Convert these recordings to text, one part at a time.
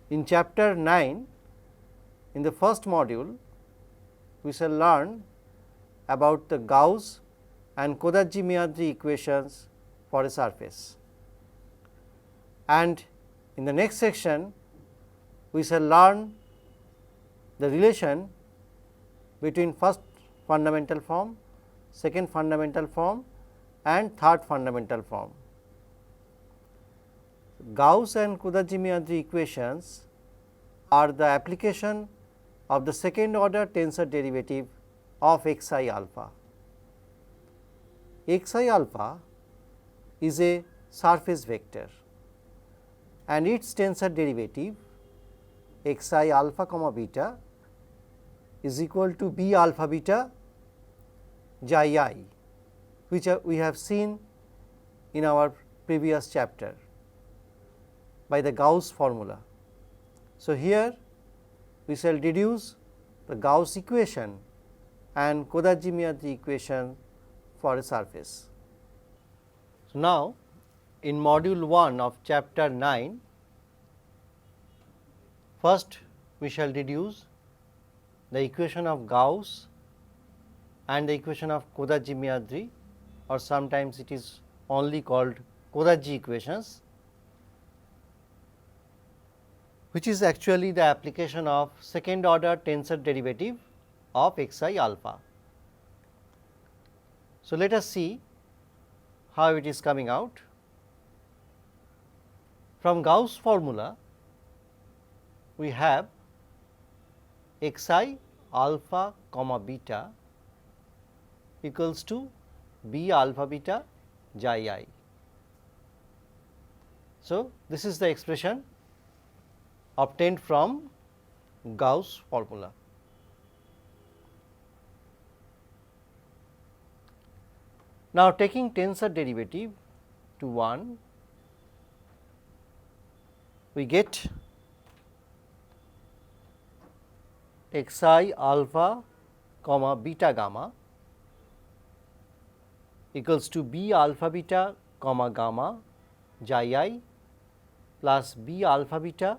In chapter 9, in the first module, we shall learn about the Gauss and Kodaji-Miyadri equations for a surface. And in the next section, we shall learn the relation between first fundamental form, second fundamental form and third fundamental form. Gauss and Kodaji-Miyadri equations are the application of the second order tensor derivative of x I alpha. X I alpha is a surface vector and its tensor derivative x I alpha comma beta is equal to b alpha beta xi I, which we have seen in our previous chapter by the Gauss formula. So, here we shall deduce the Gauss equation and Kodaji-Miyadri equation for a surface. So, now in module 1 of chapter 9, first we shall deduce the equation of Gauss and the equation of Kodaji-Miyadri, or sometimes it is only called Kodaji equations, which is actually the application of second order tensor derivative of x I alpha. So, let us see how it is coming out. From Gauss formula, we have x I alpha comma beta equals to b alpha beta xi I. So, this is the expression obtained from Gauss formula. Now, taking tensor derivative to 1, we get x I alpha comma beta gamma equals to b alpha beta comma gamma xi I plus b alpha beta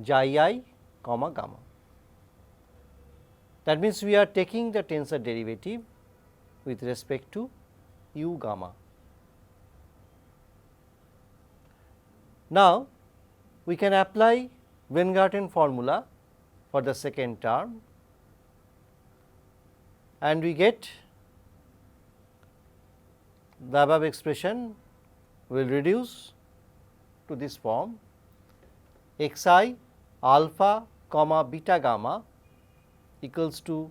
xi I comma gamma. That means, we are taking the tensor derivative with respect to u gamma. Now, we can apply Weingarten formula for the second term and we get the above expression will reduce to this form: x I alpha comma beta gamma equals to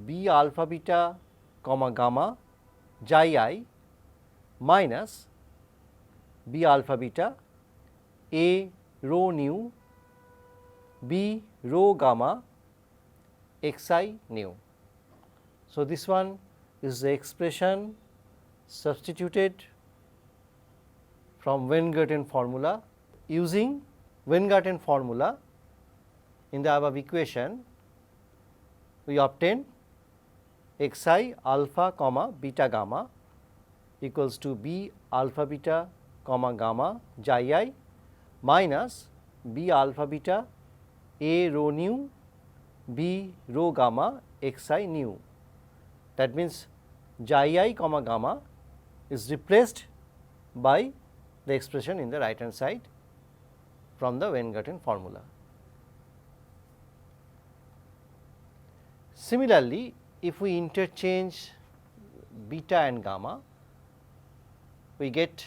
b alpha beta comma gamma xi I minus b alpha beta a rho nu b rho gamma x I nu. So, this one is the expression substituted from Weingarten formula. Using Weingarten formula in the above equation, we obtain x I alpha comma beta gamma equals to b alpha beta comma gamma xi I minus b alpha beta a rho nu b rho gamma x I nu. That means, xi I comma gamma is replaced by the expression in the right hand side from the Weingarten formula. Similarly, if we interchange beta and gamma, we get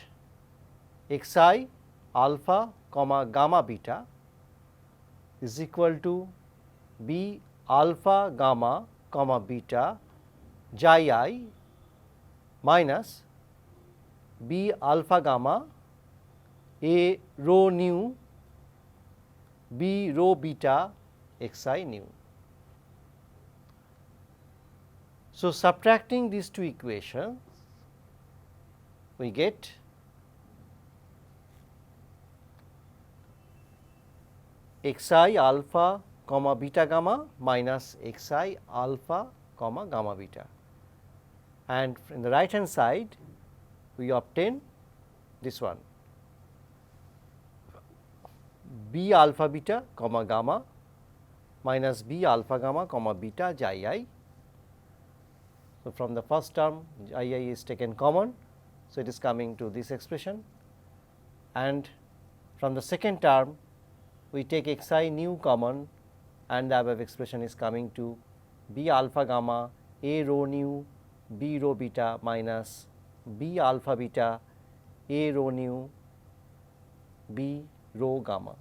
x I alpha comma gamma beta is equal to b alpha gamma comma beta xi I minus b alpha gamma a rho nu b rho beta x I nu. So, subtracting these two equations, we get x I alpha comma beta gamma minus x I alpha comma gamma beta, and in the right hand side we obtain this one B alpha beta comma gamma minus B alpha gamma comma beta xi I. So, from the first term xi is taken common. So, it is coming to this expression, and from the second term we take xi nu common, and the above expression is coming to B alpha gamma A rho nu B rho beta minus B alpha beta A rho nu B rho gamma.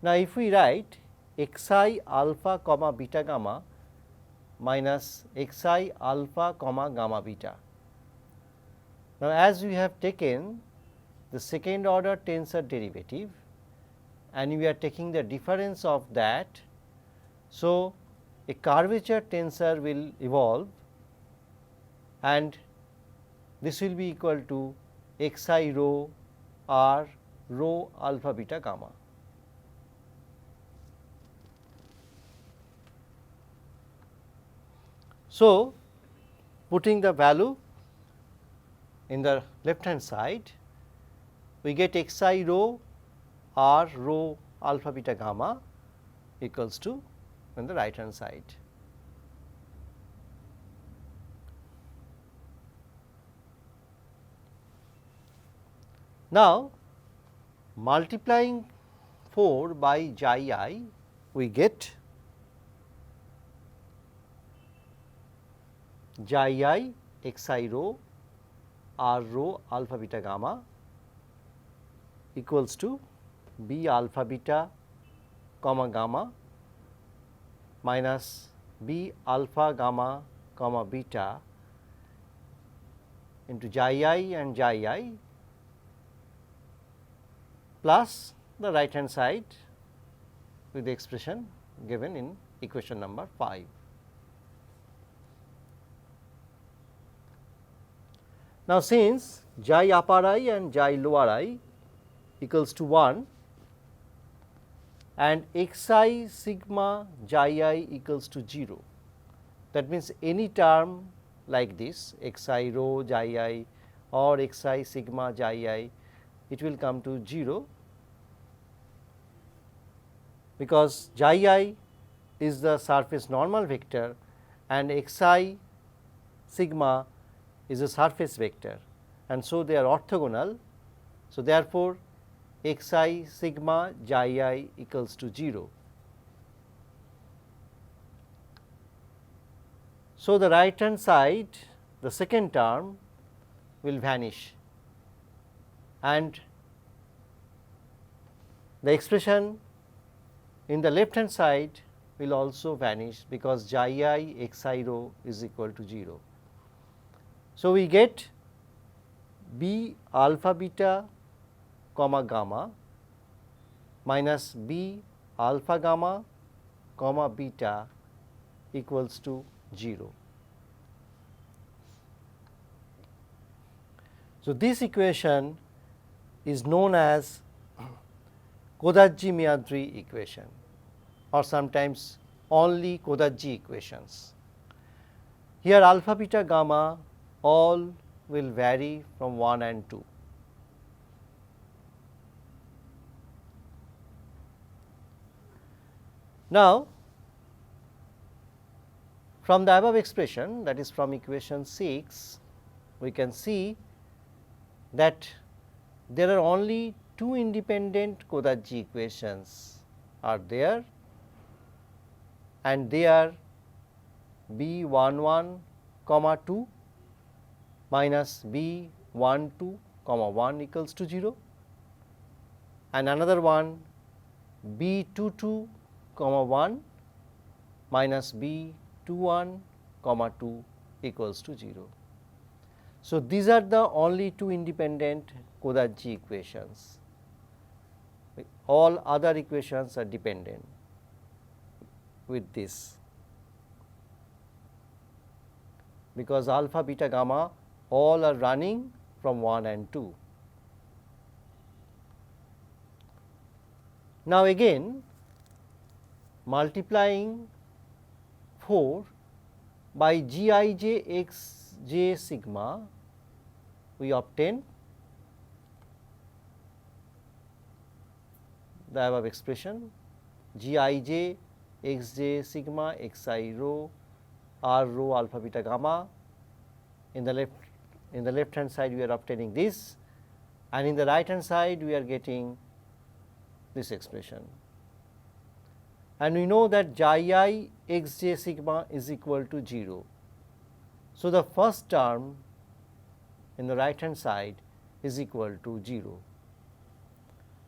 Now, if we write xi alpha comma beta gamma minus xi alpha comma gamma beta. Now, as we have taken the second order tensor derivative and we are taking the difference of that. So, a curvature tensor will evolve and this will be equal to xi rho r rho alpha beta gamma. So, putting the value in the left hand side, we get xi rho r rho alpha beta gamma equals to on the right hand side. Now, multiplying 4 by xi I, we get xi I xi rho r rho alpha beta gamma equals to B alpha beta comma gamma minus B alpha gamma comma beta into xi I and xi I plus the right hand side with the expression given in equation number 5. Now, since xi upper I and xi lower I equals to 1 and xi sigma xi I equals to 0, that means any term like this xi rho xi I or xi sigma xi I, it will come to 0, because xi I is the surface normal vector and xi sigma is a surface vector, and so they are orthogonal. So, therefore, xi sigma xi I equals to 0. So, the right hand side, the second term will vanish and the expression in the left hand side will also vanish, because xi I xi rho is equal to 0. So, we get B alpha beta comma gamma minus B alpha gamma comma beta equals to 0. So, this equation is known as Kodaji-Myatree equation or sometimes only Kodaji equations. Here alpha beta gamma all will vary from 1 and 2. Now, from the above expression, that is from equation 6, we can see that there are only two independent Kodaji equations are there, and they are B 11 comma 2 minus B 12 comma 1 equals to 0, and another one B 22 comma 1 minus B 21 comma 2 equals to 0. So, these are the only two independent Kodaji equations. All other equations are dependent with this, because alpha beta gamma all are running from 1 and 2. Now, again multiplying 4 by Gij x j sigma, we obtain the above expression Gij xj sigma xi rho r rho alpha beta gamma. In the left hand side we are obtaining this, and in the right hand side we are getting this expression. And we know that Ji xj sigma is equal to 0. So, the first term in the right hand side is equal to 0.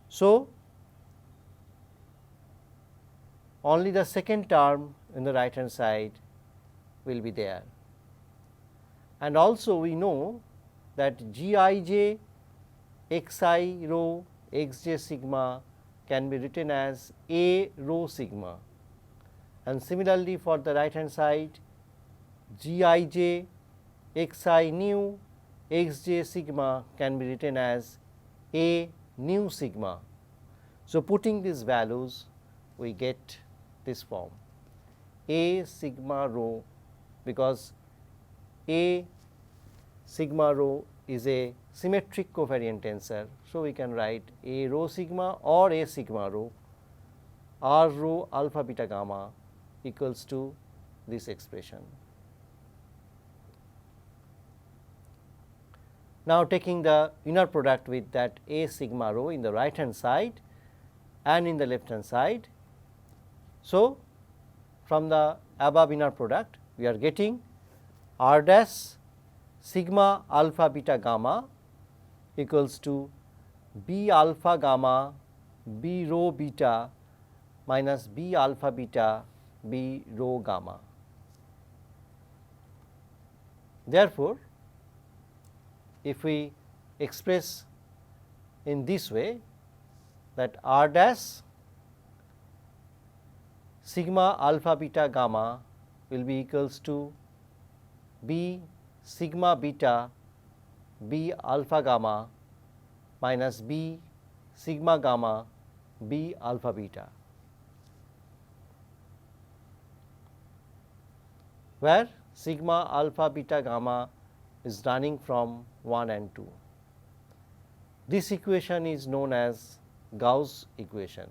So, only the second term in the right hand side will be there. And also we know that Gij xi rho xj sigma can be written as A rho sigma, and similarly for the right hand side Gij xi nu xj sigma can be written as A nu sigma. So, putting these values we get this form A sigma rho, because A sigma rho is a symmetric covariant tensor. So, we can write A rho sigma or A sigma rho r rho alpha beta gamma equals to this expression. Now, taking the inner product with that A sigma rho in the right hand side and in the left hand side. So, from the above inner product we are getting r dash sigma alpha beta gamma equals to B alpha gamma B rho beta minus B alpha beta B rho gamma. Therefore, if we express in this way, that r dash sigma alpha beta gamma will be equals to B sigma beta B alpha gamma minus B sigma gamma B alpha beta, where sigma alpha beta gamma is running from 1 and 2. This equation is known as Gauss equation.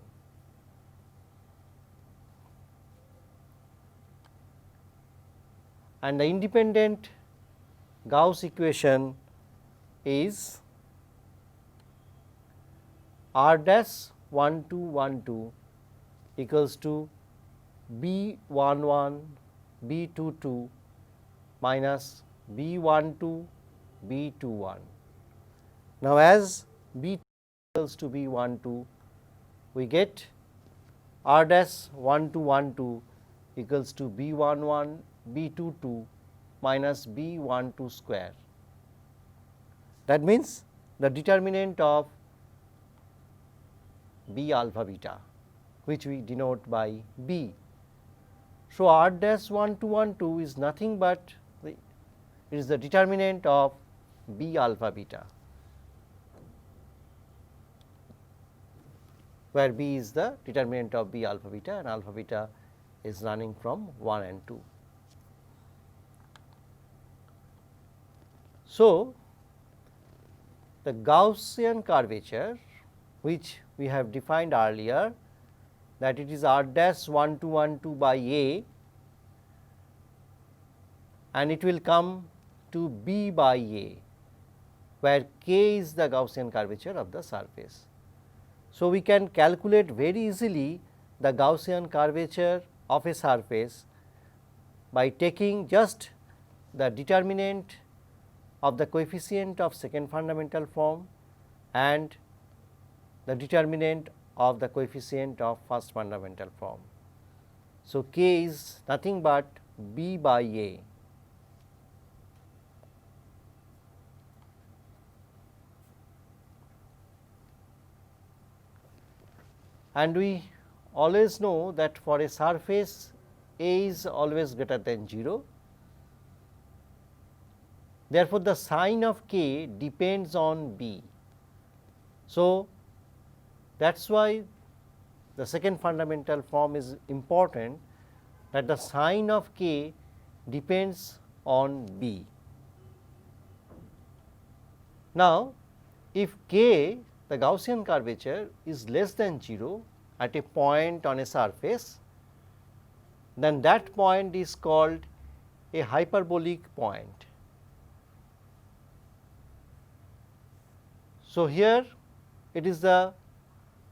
And the independent Gauss equation is r dash 1 2 1 2 equals to B 1 1 B 2 2 minus B 1 2 B 2 1. Now, as B equals to B 1 2, we get r dash 1 2 1 2 equals to B 1 1 B 2 2 minus B 1 2 square. That means, the determinant of B alpha beta, which we denote by B. So, r dash 1 2 1 2 is nothing but it is the determinant of B alpha beta, where B is the determinant of B alpha beta and alpha beta is running from 1 and 2. So, the Gaussian curvature, which we have defined earlier, that it is r dash 1 2 1 2 by A, and it will come to B by A, where K is the Gaussian curvature of the surface. So, we can calculate very easily the Gaussian curvature of a surface by taking just the determinant of the coefficient of second fundamental form and the determinant of the coefficient of first fundamental form. So, K is nothing but B by A. And we always know that for a surface A is always greater than 0. Therefore, the sign of K depends on B. So, that is why the second fundamental form is important, that the sign of K depends on B. Now, if K the Gaussian curvature is less than 0 at a point on a surface, then that point is called a hyperbolic point. So, here it is the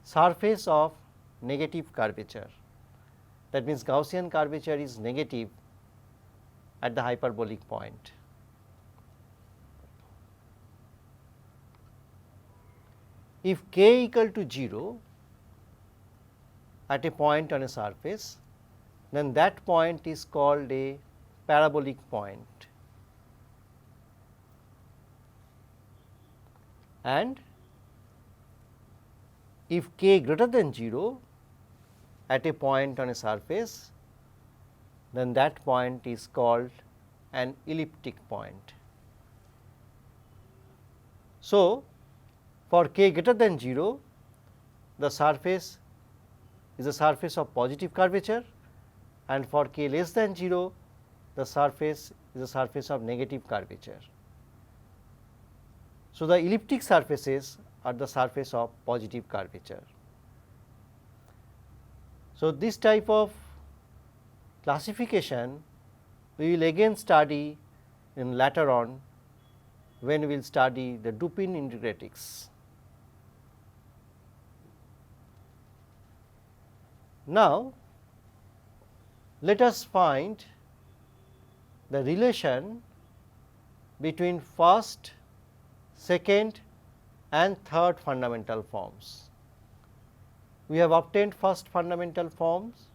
surface of negative curvature, that means Gaussian curvature is negative at the hyperbolic point. If k equal to 0 at a point on a surface, then that point is called a parabolic point, and if k greater than 0 at a point on a surface, then that point is called an elliptic point. So, for k greater than 0, the surface is a surface of positive curvature, and for k less than 0, the surface is a surface of negative curvature. So, the elliptic surfaces are the surface of positive curvature. So, this type of classification we will again study in later on when we will study the Dupin integratics. Now, let us find the relation between first, second and third fundamental forms. We have obtained first fundamental forms,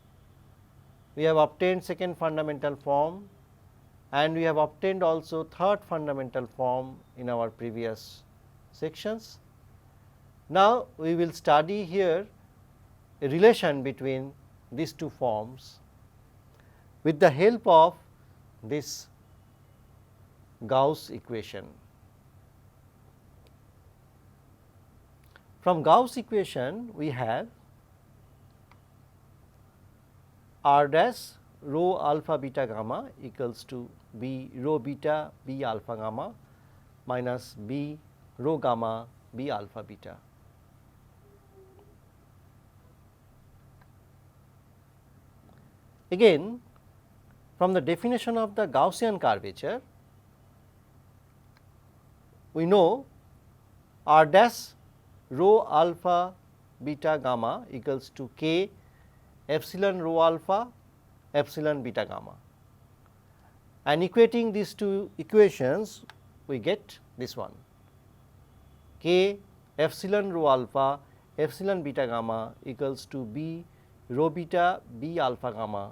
we have obtained second fundamental form, and we have obtained also third fundamental form in our previous sections. Now, we will study here a relation between these two forms with the help of this Gauss equation. From Gauss equation, we have r dash rho alpha beta gamma equals to b rho beta b alpha gamma minus b rho gamma b alpha beta. Again, from the definition of the Gaussian curvature, we know r dash rho alpha beta gamma equals to k epsilon rho alpha epsilon beta gamma, and equating these two equations we get this one k epsilon rho alpha epsilon beta gamma equals to b rho beta b alpha gamma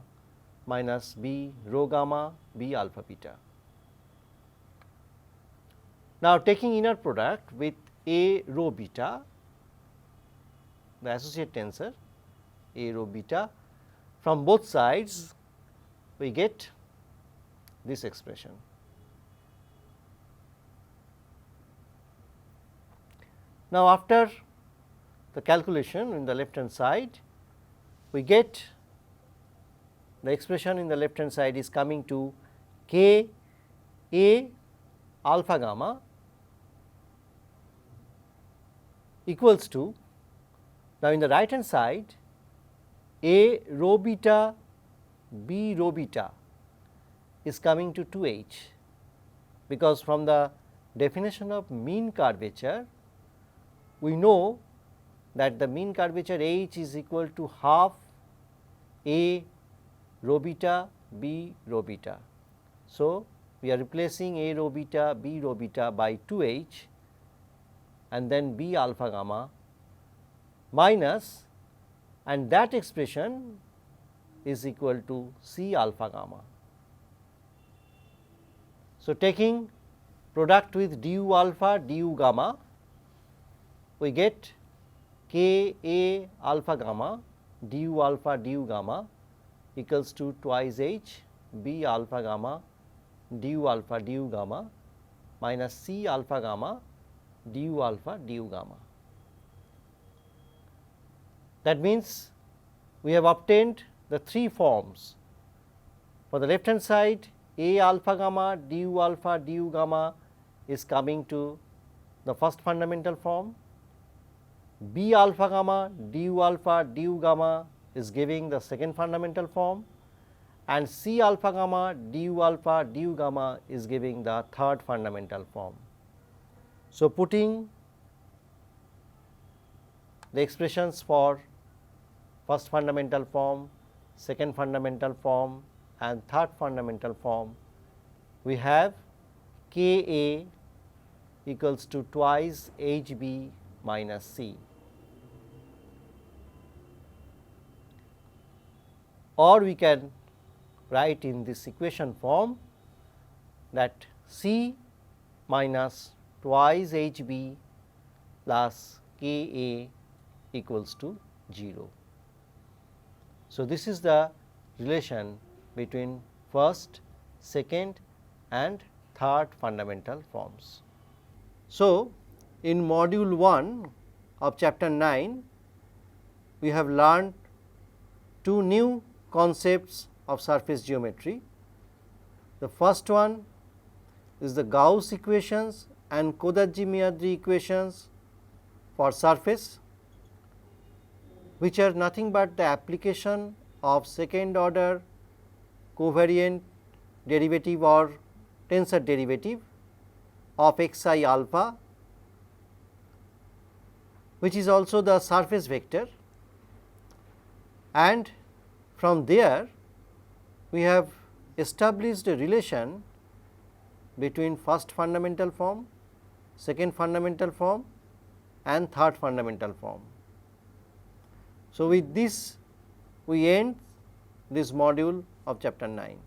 minus b rho gamma b alpha beta. Now, taking inner product with a rho beta, the associate tensor a rho beta, from both sides we get this expression. Now, after the calculation in the left hand side, we get the expression in the left hand side is coming to k a alpha gamma equals to, now in the right hand side, a rho beta b rho beta is coming to 2h, because from the definition of mean curvature we know that the mean curvature h is equal to half a rho beta b rho beta. So, we are replacing a rho beta b rho beta by 2h and then b alpha gamma minus, and that expression is equal to c alpha gamma. So, taking product with du alpha du gamma, we get k a alpha gamma du alpha du gamma equals to twice h b alpha gamma du alpha du gamma minus c alpha gamma du alpha du gamma. That means, we have obtained the three forms. For the left hand side, a alpha gamma du alpha du gamma is coming to the first fundamental form. B alpha gamma du alpha du gamma is giving the second fundamental form, and C alpha gamma du alpha du gamma is giving the third fundamental form. So, putting the expressions for first fundamental form, second fundamental form and third fundamental form, we have K A equals to twice H B minus C, or we can write in this equation form that C minus twice H B plus K A equals to 0. So, this is the relation between first, second and third fundamental forms. So, in module 1 of chapter 9, we have learned two new concepts of surface geometry. The first one is the Gauss equations and Kodaji-Miyadri equations for surface, which are nothing but the application of second order covariant derivative or tensor derivative of xi alpha, which is also the surface vector, and from there we have established a relation between first fundamental form, second fundamental form and third fundamental form. So, with this we end this module of chapter 9.